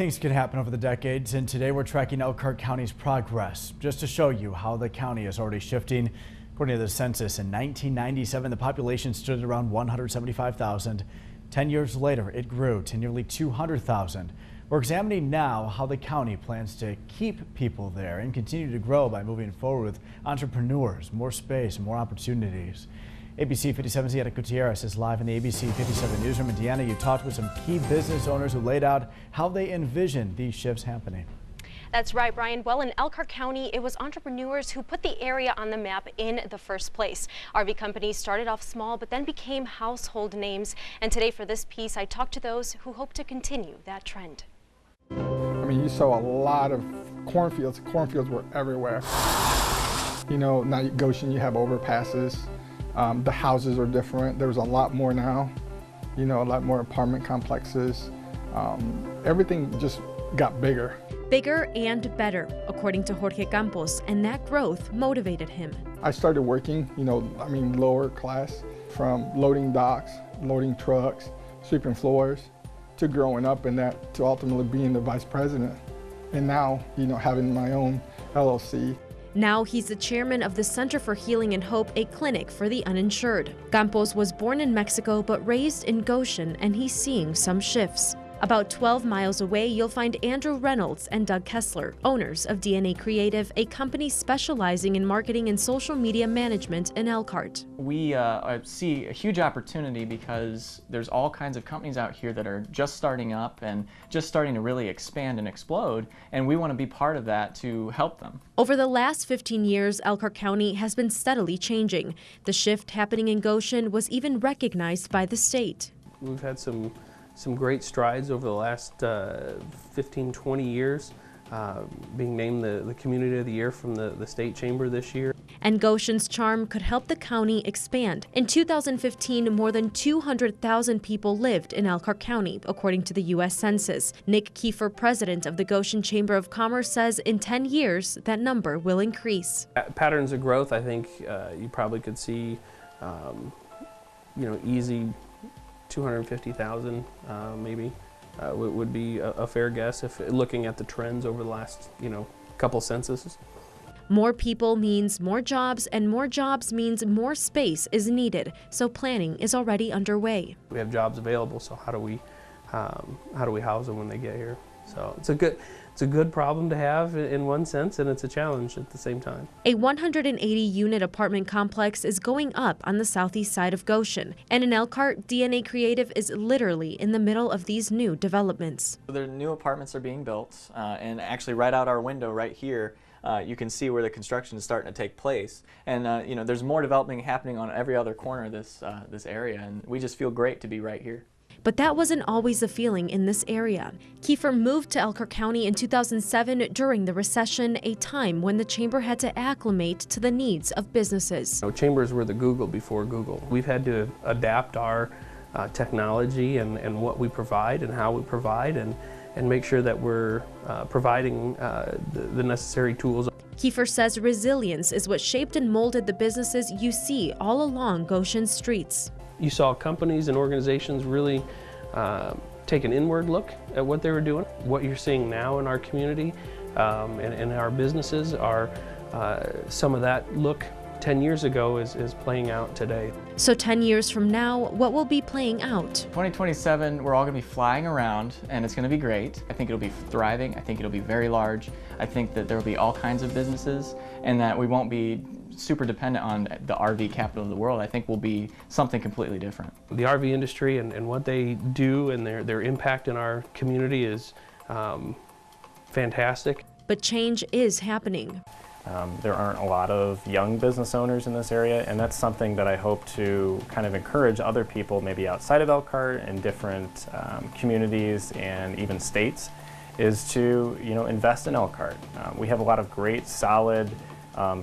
Things can happen over the decades, and today we're tracking Elkhart County's progress, just to show you how the county is already shifting. According to the census, in 1997, the population stood at around 175,000. 10 years later, it grew to nearly 200,000. We're examining now how the county plans to keep people there and continue to grow by moving forward with entrepreneurs, more space, and more opportunities. ABC 57's Deanna Gutierrez is live in the ABC 57 newsroom. And Deanna, you talked with some key business owners who laid out how they envision these shifts happening. That's right, Brian. Well, in Elkhart County, it was entrepreneurs who put the area on the map in the first place. RV companies started off small, but then became household names. And today for this piece, I talked to those who hope to continue that trend. I mean, you saw a lot of cornfields. Cornfields were everywhere. You know, now Goshen, you have overpasses. The houses are different. There's a lot more now. You know, a lot more apartment complexes. Everything just got bigger. Bigger and better, according to Jorge Campos, and that growth motivated him. I started working, lower class, from loading docks, loading trucks, sweeping floors, to growing up in that, to ultimately being the vice president. And now, having my own LLC. Now he's the chairman of the Center for Healing and Hope, a clinic for the uninsured. Campos was born in Mexico but raised in Goshen, and he's seeing some shifts. About 12 miles away, you'll find Andrew Reynolds and Doug Kessler, owners of DNA Creative, a company specializing in marketing and social media management in Elkhart. We see a huge opportunity because there's all kinds of companies out here that are just starting up and just starting to really expand and explode, and we want to be part of that to help them. Over the last 15 years, Elkhart County has been steadily changing. The shift happening in Goshen was even recognized by the state. We've had some great strides over the last 15, 20 years, being named the Community of the Year from the State Chamber this year. And Goshen's charm could help the county expand. In 2015, more than 200,000 people lived in Elkhart County, according to the U.S. Census. Nick Kiefer, president of the Goshen Chamber of Commerce, says in 10 years, that number will increase. Patterns of growth, I think you probably could see, easy 250,000 maybe would be a fair guess if looking at the trends over the last couple censuses. More people means more jobs, and more jobs means more space is needed. So planning is already underway. We have jobs available, so how do we house them when they get here? So it's a good problem to have in one sense, and it's a challenge at the same time. A 180-unit apartment complex is going up on the southeast side of Goshen. And in Elkhart, DNA Creative is literally in the middle of these new developments. The new apartments are being built, and actually right out our window right here, you can see where the construction is starting to take place. And there's more development happening on every other corner of this area, and we just feel great to be right here. But that wasn't always the feeling in this area. Kiefer moved to Elkhart County in 2007 during the recession, a time when the chamber had to acclimate to the needs of businesses. Chambers were the Google before Google. We've had to adapt our technology and what we provide and how we provide and make sure that we're providing the necessary tools. Kiefer says resilience is what shaped and molded the businesses you see all along Goshen's streets. You saw companies and organizations really take an inward look at what they were doing. What you're seeing now in our community and our businesses are some of that look 10 years ago is playing out today. So 10 years from now, what will be playing out? 2027, we're all going to be flying around, and it's going to be great. I think it'll be thriving. I think it'll be very large. I think that there will be all kinds of businesses, and that we won't be super dependent on the RV capital of the world. I think will be something completely different. The RV industry and what they do and their impact in our community is fantastic. But change is happening. There aren't a lot of young business owners in this area, and that's something that I hope to kind of encourage other people, maybe outside of Elkhart in different communities and even states, is to invest in Elkhart. We have a lot of great, solid,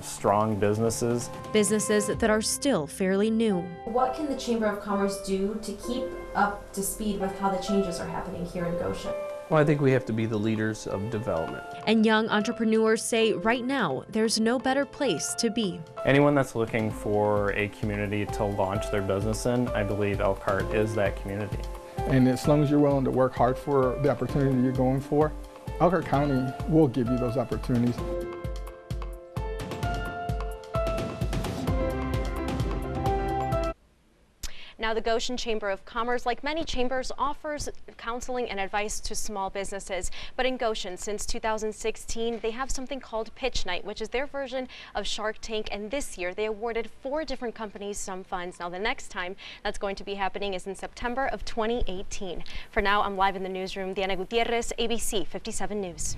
strong businesses. Businesses that are still fairly new. What can the Chamber of Commerce do to keep up to speed with how the changes are happening here in Goshen? Well, I think we have to be the leaders of development. And young entrepreneurs say right now there's no better place to be. Anyone that's looking for a community to launch their business in, I believe Elkhart is that community. And as long as you're willing to work hard for the opportunity you're going for, Elkhart County will give you those opportunities. Now, the Goshen Chamber of Commerce, like many chambers, offers counseling and advice to small businesses. But in Goshen, since 2016, they have something called Pitch Night, which is their version of Shark Tank. And this year, they awarded 4 different companies some funds. Now, the next time that's going to be happening is in September of 2018. For now, I'm live in the newsroom. Diana Gutierrez, ABC 57 News.